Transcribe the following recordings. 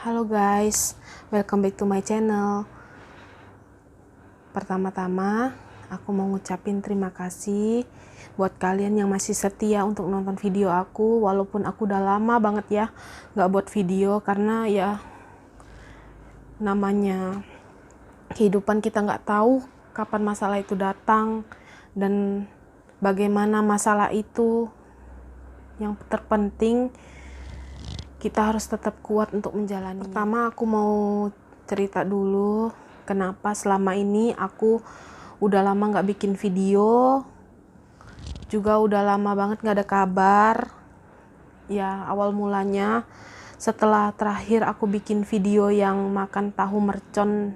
Halo guys, welcome back to my channel. Pertama-tama, aku mau ngucapin terima kasih buat kalian yang masih setia untuk nonton video aku. Walaupun aku udah lama banget ya gak buat video, karena ya namanya kehidupan kita gak tahu kapan masalah itu datang dan bagaimana masalah itu. Yang terpenting kita harus tetap kuat untuk menjalani. Pertama aku mau cerita dulu kenapa selama ini aku udah lama gak bikin video, juga udah lama banget gak ada kabar. Ya awal mulanya setelah terakhir aku bikin video yang makan tahu mercon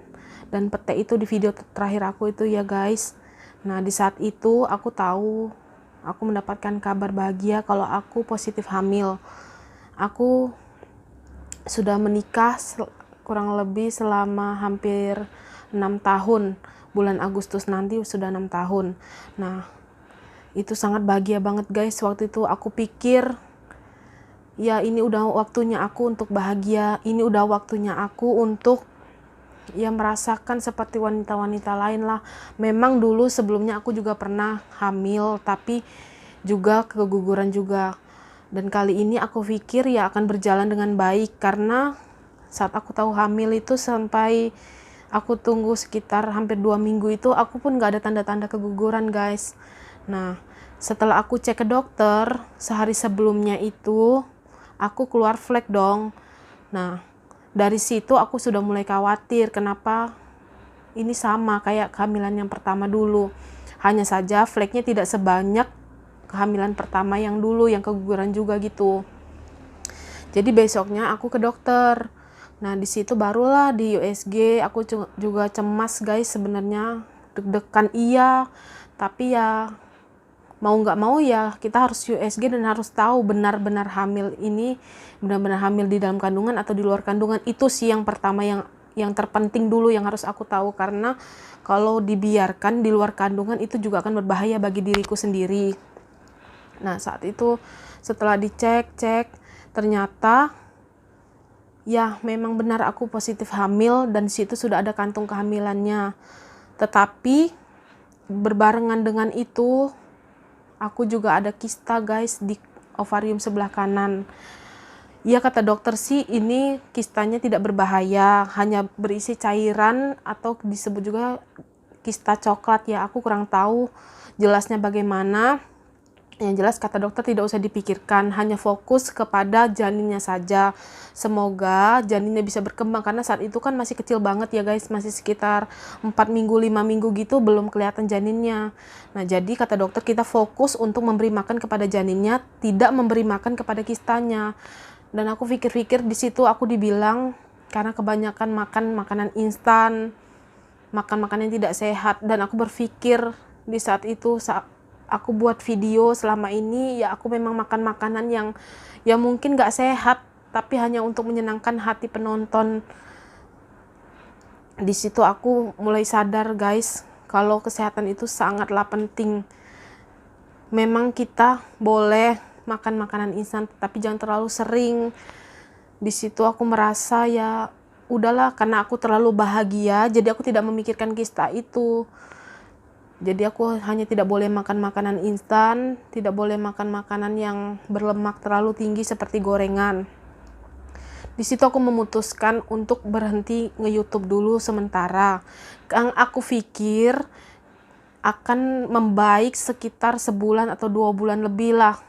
dan pete itu, di video terakhir aku itu ya guys. Nah di saat itu aku tahu, aku mendapatkan kabar bahagia kalau aku positif hamil. Aku sudah menikah kurang lebih selama hampir 6 tahun. Bulan Agustus nanti sudah 6 tahun. Nah, itu sangat bahagia banget guys. Waktu itu aku pikir, ya ini udah waktunya aku untuk bahagia. Ini udah waktunya aku untuk ya merasakan seperti wanita-wanita lain lah. Memang dulu sebelumnya aku juga pernah hamil, tapi juga keguguran juga. Dan kali ini aku pikir ya akan berjalan dengan baik, karena saat aku tahu hamil itu sampai aku tunggu sekitar hampir 2 minggu itu aku pun gak ada tanda-tanda keguguran guys. Nah setelah aku cek ke dokter sehari sebelumnya itu aku keluar flek dong. Nah dari situ aku sudah mulai khawatir, kenapa ini sama kayak kehamilan yang pertama dulu. Hanya saja fleknya tidak sebanyak kehamilan pertama yang dulu, yang keguguran juga gitu. Jadi besoknya aku ke dokter. Nah di situ barulah di USG aku juga cemas guys sebenarnya, deg-degan iya, tapi ya mau nggak mau ya kita harus USG dan harus tahu benar-benar hamil ini, benar-benar hamil di dalam kandungan atau di luar kandungan. Itu sih yang pertama, yang terpenting dulu yang harus aku tahu, karena kalau dibiarkan di luar kandungan itu juga akan berbahaya bagi diriku sendiri. Nah saat itu setelah dicek ternyata ya memang benar aku positif hamil, dan situ sudah ada kantung kehamilannya. Tetapi berbarengan dengan itu aku juga ada kista guys di ovarium sebelah kanan. Ya kata dokter sih ini kistanya tidak berbahaya, hanya berisi cairan atau disebut juga kista coklat ya. Aku kurang tahu jelasnya bagaimana. Yang jelas kata dokter tidak usah dipikirkan, hanya fokus kepada janinnya saja. Semoga janinnya bisa berkembang, karena saat itu kan masih kecil banget ya guys, masih sekitar 4 minggu 5 minggu gitu, belum kelihatan janinnya. Nah jadi kata dokter kita fokus untuk memberi makan kepada janinnya, tidak memberi makan kepada kistanya. Dan aku pikir-pikir di situ aku dibilang karena kebanyakan makan makanan instan, makan makanan yang tidak sehat. Dan aku berpikir di saat itu, aku buat video selama ini ya aku memang makan makanan yang ya mungkin gak sehat, tapi hanya untuk menyenangkan hati penonton. Di situ aku mulai sadar guys, kalau kesehatan itu sangatlah penting. Memang kita boleh makan makanan instan, tapi jangan terlalu sering. Di situ aku merasa ya udahlah, karena aku terlalu bahagia jadi aku tidak memikirkan kista itu. Jadi aku hanya tidak boleh makan makanan instan, tidak boleh makan makanan yang berlemak terlalu tinggi seperti gorengan. Di situ aku memutuskan untuk berhenti nge-YouTube dulu sementara. Yang aku pikir akan membaik sekitar sebulan atau 2 bulan lebih lah.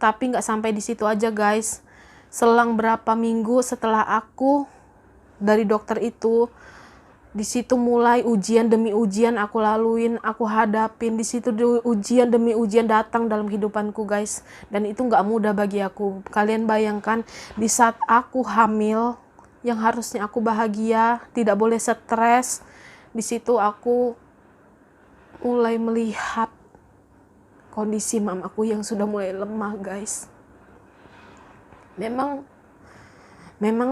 Tapi nggak sampai di situ aja guys. Selang berapa minggu setelah aku dari dokter itu, di situ mulai ujian demi ujian aku laluin, aku hadapin. Di situ ujian demi ujian datang dalam kehidupanku guys, dan itu nggak mudah bagi aku. Kalian bayangkan di saat aku hamil, yang harusnya aku bahagia, tidak boleh stres, di situ aku mulai melihat kondisi mamaku yang sudah mulai lemah guys. Memang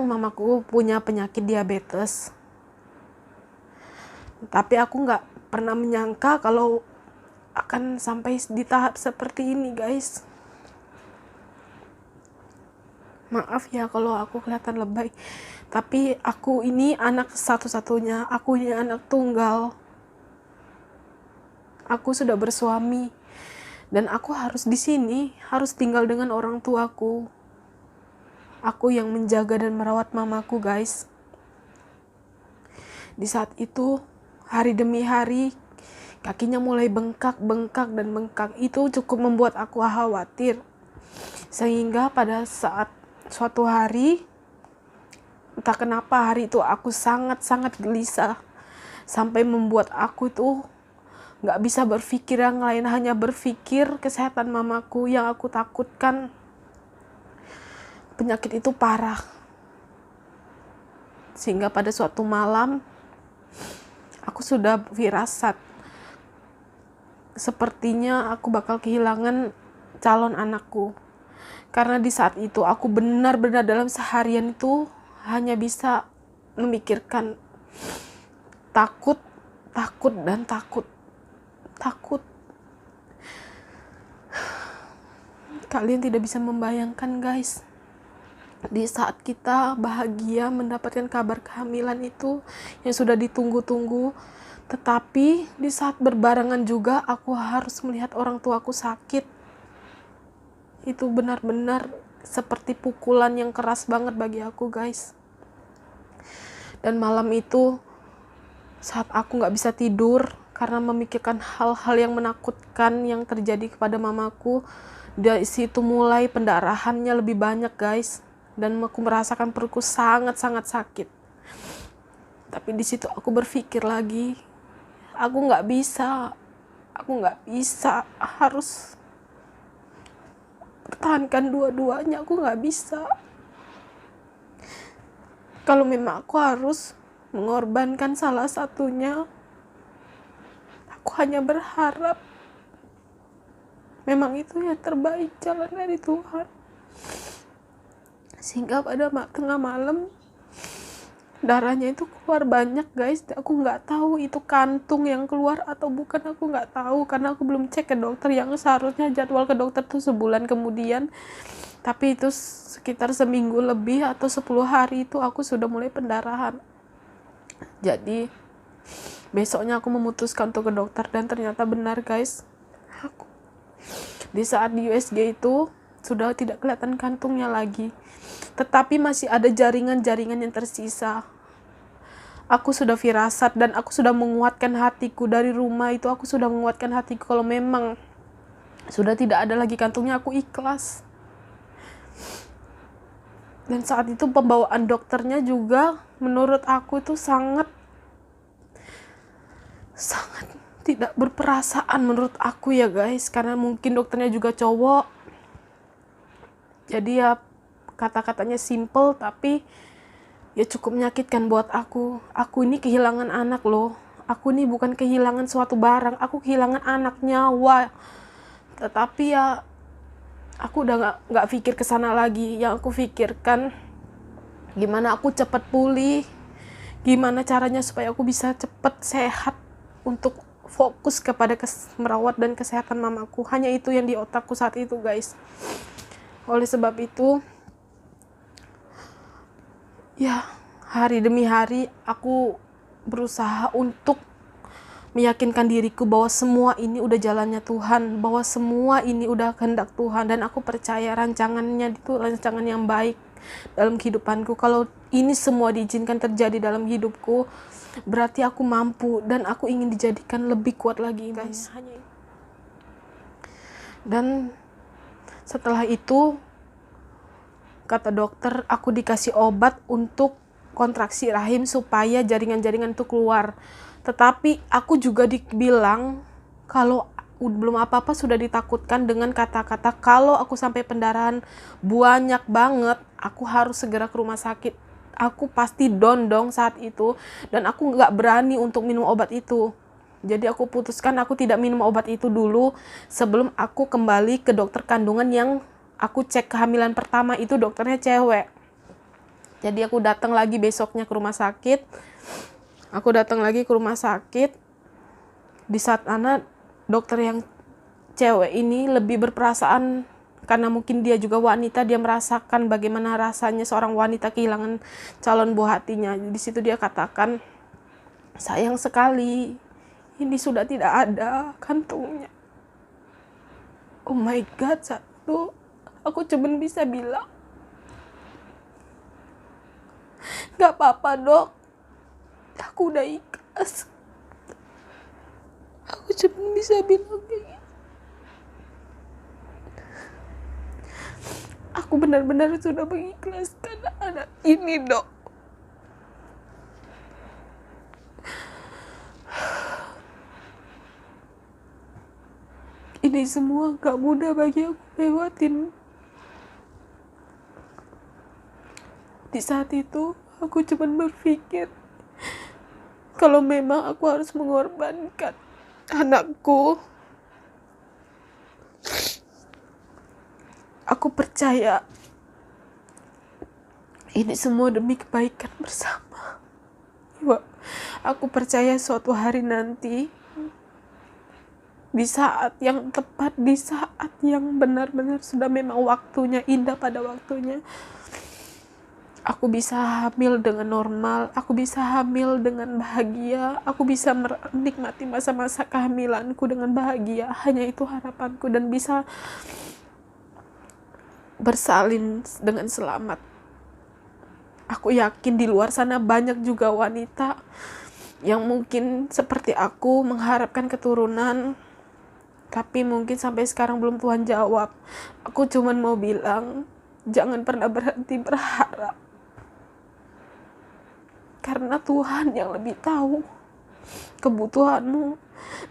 mamaku punya penyakit diabetes. Tapi aku nggak pernah menyangka kalau akan sampai di tahap seperti ini guys. Maaf ya kalau aku kelihatan lebay, tapi aku ini anak satu-satunya, aku ini anak tunggal. Aku sudah bersuami dan aku harus di sini, harus tinggal dengan orang tuaku. Aku yang menjaga dan merawat mamaku, guys. Di saat itu, hari demi hari, kakinya mulai bengkak dan bengkak. Itu cukup membuat aku khawatir. Sehingga pada saat suatu hari, entah kenapa hari itu aku sangat-sangat gelisah. Sampai membuat aku tuh gak bisa berpikir yang lain, hanya berpikir kesehatan mamaku yang aku takutkan penyakit itu parah. Sehingga pada suatu malam, aku sudah firasat. Sepertinya aku bakal kehilangan calon anakku. Karena di saat itu aku benar-benar dalam seharian itu hanya bisa memikirkan takut. Kalian tidak bisa membayangkan, guys. Di saat kita bahagia mendapatkan kabar kehamilan itu yang sudah ditunggu-tunggu, tetapi di saat berbarengan juga aku harus melihat orang tuaku sakit. Itu benar-benar seperti pukulan yang keras banget bagi aku, guys. Dan malam itu saat aku gak bisa tidur karena memikirkan hal-hal yang menakutkan yang terjadi kepada mamaku, dari situ mulai pendarahannya lebih banyak, guys. Dan aku merasakan perutku sangat-sangat sakit. Tapi di situ aku berpikir lagi, aku nggak bisa, harus pertahankan dua-duanya. Aku nggak bisa. Kalau memang aku harus mengorbankan salah satunya, aku hanya berharap memang itu yang terbaik, jalan dari Tuhan. Sehingga pada tengah malam darahnya itu keluar banyak, guys. Aku nggak tahu itu kantung yang keluar atau bukan, aku nggak tahu karena aku belum cek ke dokter, yang seharusnya jadwal ke dokter tuh sebulan kemudian. Tapi itu sekitar seminggu lebih atau 10 hari itu aku sudah mulai pendarahan. Jadi besoknya aku memutuskan untuk ke dokter dan ternyata benar, guys. Aku di saat di USG itu sudah tidak kelihatan kantungnya lagi, tetapi masih ada jaringan-jaringan yang tersisa. Aku sudah firasat dan aku sudah menguatkan hatiku dari rumah itu. Aku sudah menguatkan hatiku kalau memang sudah tidak ada lagi kantungnya, aku ikhlas. Dan saat itu pembawaan dokternya juga menurut aku itu sangat tidak berperasaan menurut aku ya, guys. Karena mungkin dokternya juga cowok. Jadi ya kata-katanya simple tapi ya cukup menyakitkan buat aku. Aku ini kehilangan anak loh. Aku ini bukan kehilangan suatu barang, aku kehilangan anak, nyawa. Tetapi ya aku udah nggak pikir kesana lagi. Yang aku pikirkan gimana aku cepat pulih, gimana caranya supaya aku bisa cepat sehat untuk fokus kepada merawat dan kesehatan mamaku. Hanya itu yang di otakku saat itu, guys. Oleh sebab itu ya hari demi hari aku berusaha untuk meyakinkan diriku bahwa semua ini udah jalannya Tuhan, bahwa semua ini udah kehendak Tuhan, dan aku percaya rancangannya itu rancangan yang baik dalam kehidupanku. Kalau ini semua diizinkan terjadi dalam hidupku, berarti aku mampu dan aku ingin dijadikan lebih kuat lagi, guys. Dan setelah itu kata dokter aku dikasih obat untuk kontraksi rahim supaya jaringan-jaringan itu keluar. Tetapi aku juga dibilang kalau belum apa-apa sudah ditakutkan dengan kata-kata kalau aku sampai pendarahan banyak banget, aku harus segera ke rumah sakit. Aku pasti down dong saat itu dan aku nggak berani untuk minum obat itu. Jadi aku putuskan aku tidak minum obat itu dulu sebelum aku kembali ke dokter kandungan yang aku cek kehamilan pertama itu dokternya cewek. Jadi aku datang lagi besoknya ke rumah sakit. Di saat dokter yang cewek ini lebih berperasaan karena mungkin dia juga wanita, dia merasakan bagaimana rasanya seorang wanita kehilangan calon buah hatinya. Di situ dia katakan, sayang sekali, ini sudah tidak ada kantungnya. Oh my God, satu, aku cuma bisa bilang, gak apa-apa dok, aku udah ikhlas. Aku cuma bisa bilang kayak gitu. Aku benar-benar sudah mengikhlaskan anak ini dok. Ini semua gak mudah bagi aku lewatin. Di saat itu aku cuma berpikir, kalau memang aku harus mengorbankan anakku, aku percaya ini semua demi kebaikan bersama. Aku percaya suatu hari nanti, di saat yang tepat, di saat yang benar-benar sudah memang waktunya, indah pada waktunya, aku bisa hamil dengan normal, aku bisa hamil dengan bahagia, aku bisa menikmati masa-masa kehamilanku dengan bahagia. Hanya itu harapanku, dan bisa bersalin dengan selamat. Aku yakin di luar sana banyak juga wanita yang mungkin seperti aku mengharapkan keturunan, tapi mungkin sampai sekarang belum Tuhan jawab. Aku cuman mau bilang, jangan pernah berhenti berharap. Karena Tuhan yang lebih tahu kebutuhanmu,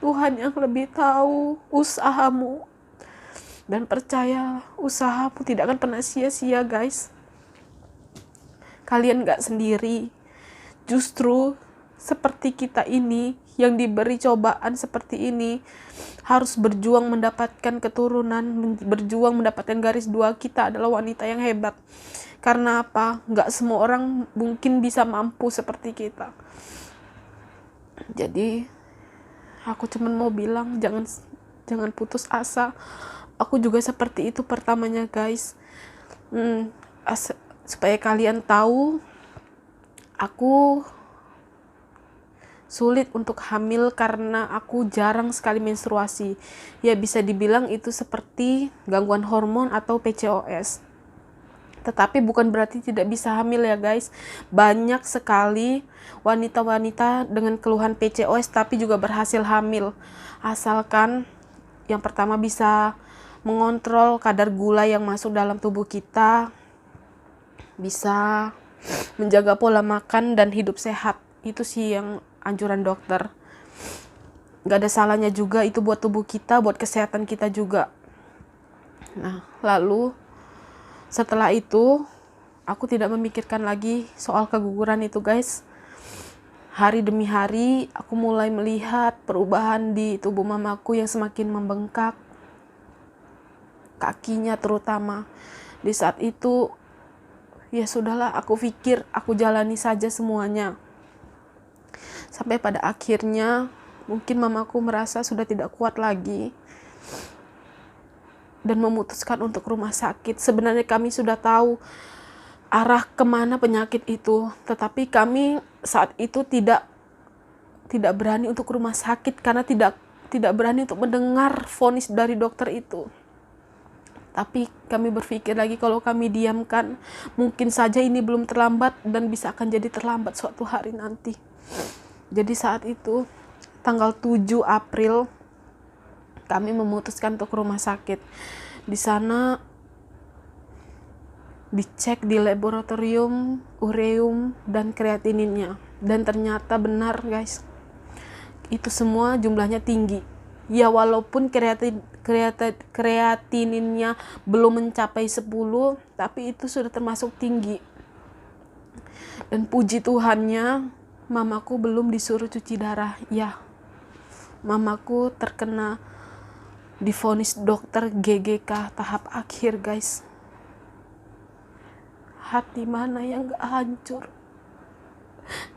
Tuhan yang lebih tahu usahamu. Dan percaya, usahamu tidak akan pernah sia-sia guys. Kalian gak sendiri. Justru seperti kita ini, yang diberi cobaan seperti ini, harus berjuang mendapatkan keturunan, berjuang mendapatkan garis dua. Kita adalah wanita yang hebat. Karena apa? Gak semua orang mungkin bisa mampu seperti kita. Jadi aku cuma mau bilang, jangan putus asa. Aku juga seperti itu pertamanya guys. Supaya kalian tahu, aku sulit untuk hamil karena aku jarang sekali menstruasi. Ya bisa dibilang itu seperti gangguan hormon atau PCOS. Tetapi bukan berarti tidak bisa hamil ya guys. Banyak sekali wanita-wanita dengan keluhan PCOS tapi juga berhasil hamil. Asalkan yang pertama bisa mengontrol kadar gula yang masuk dalam tubuh kita, bisa menjaga pola makan dan hidup sehat. Itu sih yang anjuran dokter. Gak ada salahnya juga itu buat tubuh kita, buat kesehatan kita juga. Nah, lalu setelah itu aku tidak memikirkan lagi soal keguguran itu guys. Hari demi hari aku mulai melihat perubahan di tubuh mamaku yang semakin membengkak, kakinya terutama. Di saat itu ya sudahlah, aku pikir aku jalani saja semuanya. Sampai pada akhirnya mungkin mamaku merasa sudah tidak kuat lagi dan memutuskan untuk rumah sakit. Sebenarnya kami sudah tahu arah kemana penyakit itu, tetapi kami saat itu tidak berani untuk rumah sakit karena tidak berani untuk mendengar vonis dari dokter itu. Tapi kami berpikir lagi, kalau kami diamkan, mungkin saja ini belum terlambat dan bisa akan jadi terlambat suatu hari nanti. Jadi saat itu, tanggal 7 April, kami memutuskan untuk rumah sakit. Di sana dicek di laboratorium ureum dan kreatininnya. Dan ternyata benar guys, itu semua jumlahnya tinggi. Ya walaupun kreatininnya belum mencapai 10, tapi itu sudah termasuk tinggi. Dan puji Tuhannya, mamaku belum disuruh cuci darah. Ya, mamaku terkena divonis dokter GGK tahap akhir guys. Hati mana yang gak hancur?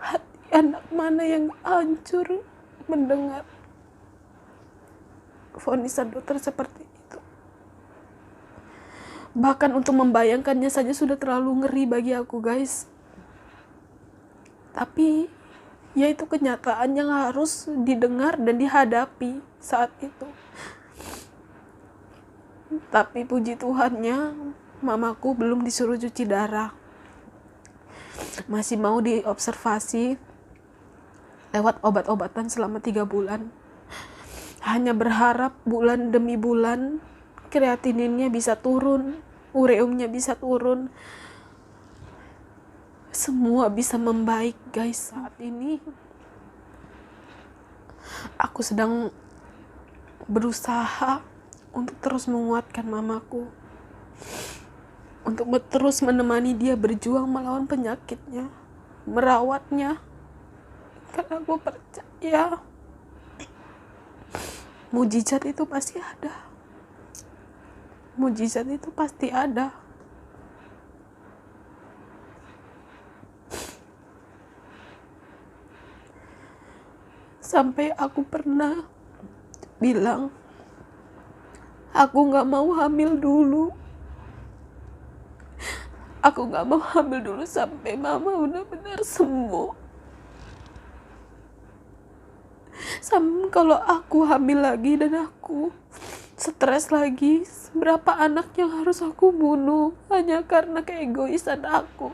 Hati anak mana yang gak hancur mendengar vonisan dokter seperti itu? Bahkan untuk membayangkannya saja sudah terlalu ngeri bagi aku, guys. Tapi ya itu kenyataan yang harus didengar dan dihadapi saat itu. Tapi puji Tuhannya, mamaku belum disuruh cuci darah. Masih mau diobservasi lewat obat-obatan selama 3 bulan. Hanya berharap bulan demi bulan kreatininnya bisa turun, ureumnya bisa turun, semua bisa membaik, guys. Saat ini aku sedang berusaha untuk terus menguatkan mamaku, untuk terus menemani dia berjuang melawan penyakitnya, merawatnya, karena aku percaya mujizat itu pasti ada. Mujizat itu pasti ada. Sampai aku pernah bilang, aku gak mau hamil dulu. Aku gak mau hamil dulu sampai mama benar-benar sembuh. Sampai kalau aku hamil lagi dan aku stres lagi, berapa anak yang harus aku bunuh hanya karena keegoisan aku,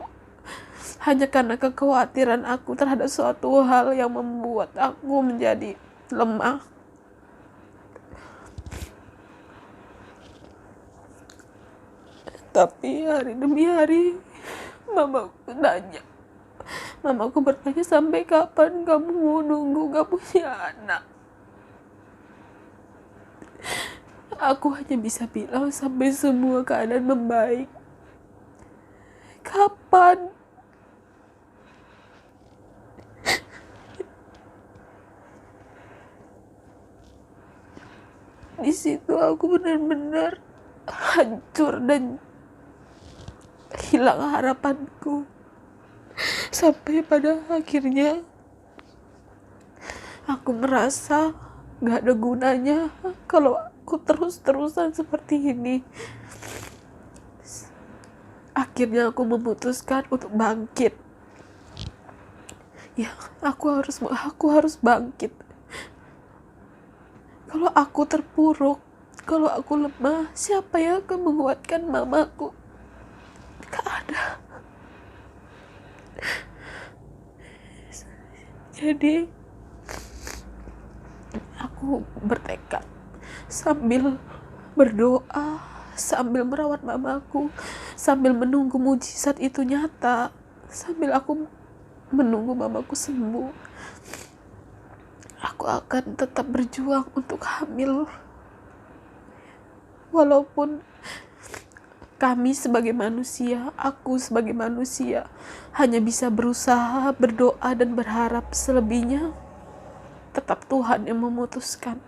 hanya karena kekhawatiran aku terhadap suatu hal yang membuat aku menjadi lemah. Tapi hari demi hari mamaku bertanya, sampai kapan kamu mau nunggu gak punya anak? Aku hanya bisa bilang sampai semua keadaan membaik. Kapan? Di situ aku benar-benar hancur dan hilang harapanku. Sampai pada akhirnya aku merasa gak ada gunanya kalau aku terus-terusan seperti ini. Akhirnya aku memutuskan untuk bangkit. Ya, aku harus bangkit. Kalau aku terpuruk, kalau aku lemah, siapa yang akan menguatkan mamaku? Gak ada. Jadi aku bertekad sambil berdoa, sambil merawat mamaku, sambil menunggu mujizat itu nyata, sambil aku menunggu mamaku sembuh, aku akan tetap berjuang untuk hamil. Walaupun kami sebagai manusia, aku sebagai manusia hanya bisa berusaha, berdoa dan berharap. Selebihnya tetap Tuhan yang memutuskan.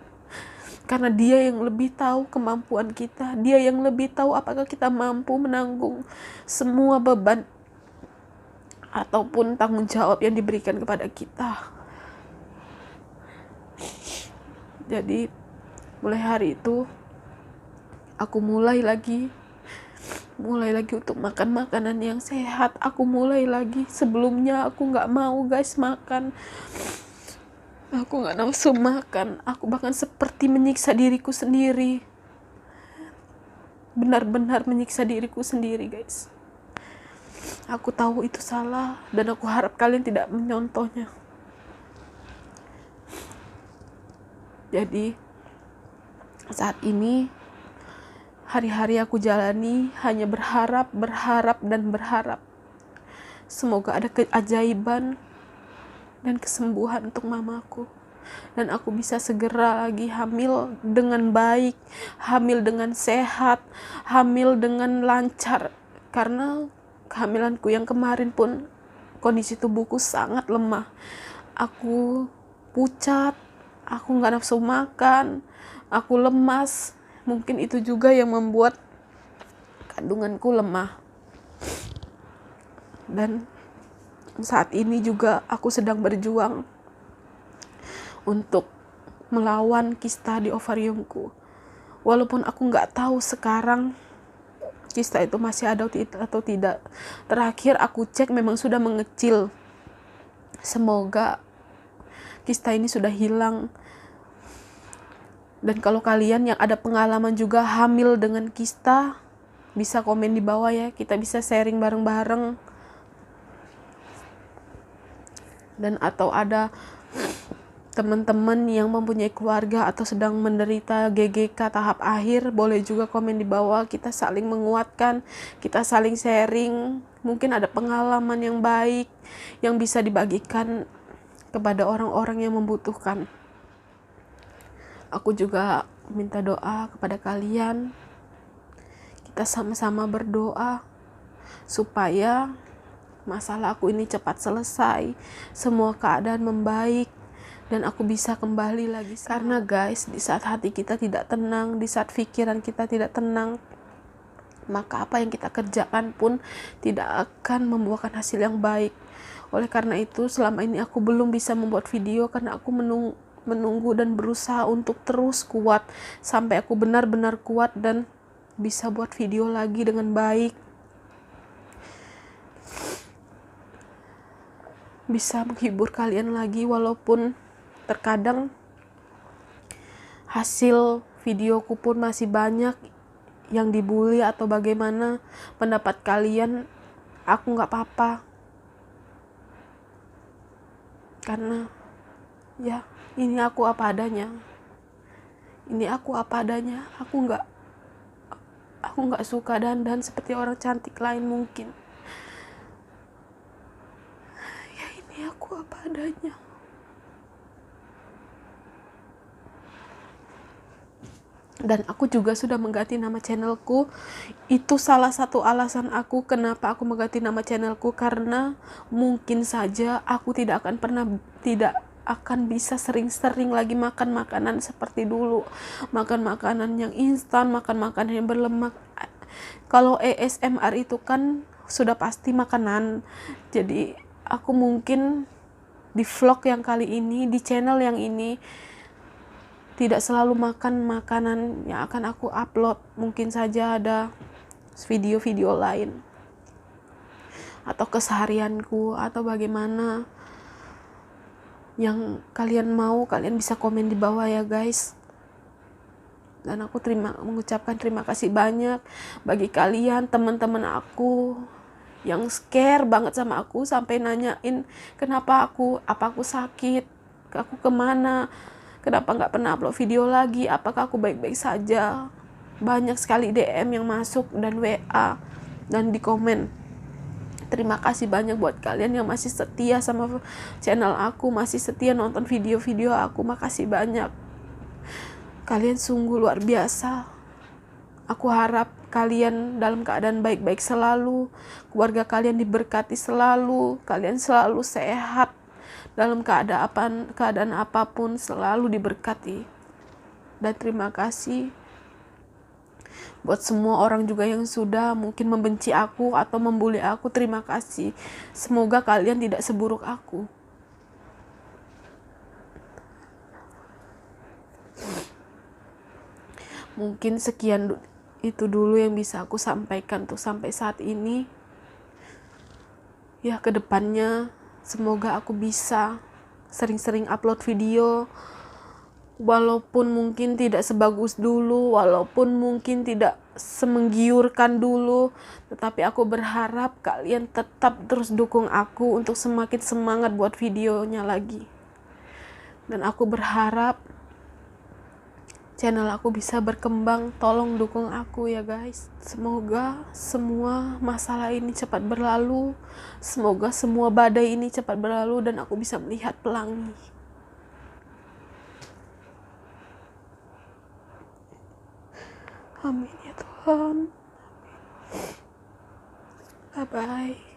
Karena Dia yang lebih tahu kemampuan kita. Dia yang lebih tahu apakah kita mampu menanggung semua beban ataupun tanggung jawab yang diberikan kepada kita. Jadi mulai hari itu aku mulai lagi untuk makan makanan yang sehat. Aku mulai lagi. Sebelumnya aku gak mau, guys, makan. Aku gak nafsu makan. Aku bahkan seperti menyiksa diriku sendiri. Benar-benar menyiksa diriku sendiri, guys. Aku tahu itu salah dan aku harap kalian tidak menyontohnya. Jadi saat ini hari-hari aku jalani hanya berharap dan berharap. Semoga ada keajaiban dan kesembuhan untuk mamaku. Dan aku bisa segera lagi hamil dengan baik, hamil dengan sehat, hamil dengan lancar. Karena kehamilanku yang kemarin pun kondisi tubuhku sangat lemah. Aku pucat, aku gak nafsu makan, aku lemas. Mungkin itu juga yang membuat kandunganku lemah. Dan saat ini juga aku sedang berjuang untuk melawan kista di ovariumku. Walaupun aku gak tahu sekarang kista itu masih ada atau tidak. Terakhir aku cek memang sudah mengecil. Semoga kista ini sudah hilang. Dan kalau kalian yang ada pengalaman juga hamil dengan kista, bisa komen di bawah ya, kita bisa sharing bareng-bareng. Dan atau ada teman-teman yang mempunyai keluarga atau sedang menderita GGK tahap akhir, boleh juga komen di bawah, kita saling menguatkan, kita saling sharing. Mungkin ada pengalaman yang baik yang bisa dibagikan kepada orang-orang yang membutuhkan. Aku juga minta doa kepada kalian, kita sama-sama berdoa supaya masalah aku ini cepat selesai, semua keadaan membaik, dan aku bisa kembali lagi. Karena guys, di saat hati kita tidak tenang, di saat pikiran kita tidak tenang, maka apa yang kita kerjakan pun tidak akan membuahkan hasil yang baik. Oleh karena itu, selama ini aku belum bisa membuat video karena aku menunggu dan berusaha untuk terus kuat sampai aku benar-benar kuat dan bisa buat video lagi dengan baik, bisa menghibur kalian lagi. Walaupun terkadang hasil videoku pun masih banyak yang dibully atau bagaimana pendapat kalian, aku nggak apa-apa, karena ya ini aku apa adanya, aku nggak suka dandan seperti orang cantik lain mungkin. Ya ini aku apa adanya. Dan aku juga sudah mengganti nama channelku. Itu salah satu alasan aku kenapa aku mengganti nama channelku, karena mungkin saja aku tidak akan bisa sering-sering lagi makan makanan seperti dulu, makan makanan yang instan, makan makanan yang berlemak. Kalau ASMR itu kan sudah pasti makanan, jadi aku mungkin di vlog yang kali ini, di channel yang ini, tidak selalu makan makanan yang akan aku upload. Mungkin saja ada video-video lain atau keseharianku atau bagaimana yang kalian mau, kalian bisa komen di bawah ya guys. Dan aku mengucapkan terima kasih banyak bagi kalian, teman-teman aku yang care banget sama aku sampai nanyain kenapa apa aku sakit, aku kemana, kenapa nggak pernah upload video lagi, apakah aku baik-baik saja. Banyak sekali DM yang masuk dan WA dan di komen. Terima kasih banyak buat kalian yang masih setia sama channel aku, masih setia nonton video-video aku. Makasih banyak. Kalian sungguh luar biasa. Aku harap kalian dalam keadaan baik-baik selalu, keluarga kalian diberkati selalu, kalian selalu sehat, dalam keadaan apapun selalu diberkati. Dan terima kasih buat semua orang juga yang sudah mungkin membenci aku atau membuli aku. Terima kasih, semoga kalian tidak seburuk aku. Mungkin sekian itu dulu yang bisa aku sampaikan tuh sampai saat ini. Ya, kedepannya semoga aku bisa sering-sering upload video, walaupun mungkin tidak sebagus dulu, walaupun mungkin tidak semenggiurkan dulu, tetapi aku berharap kalian tetap terus dukung aku untuk semakin semangat buat videonya lagi. Dan aku berharap channel aku bisa berkembang. Tolong dukung aku ya guys. Semoga semua masalah ini cepat berlalu, semoga semua badai ini cepat berlalu dan aku bisa melihat pelangi. Amin ya Tuhan. Bye bye.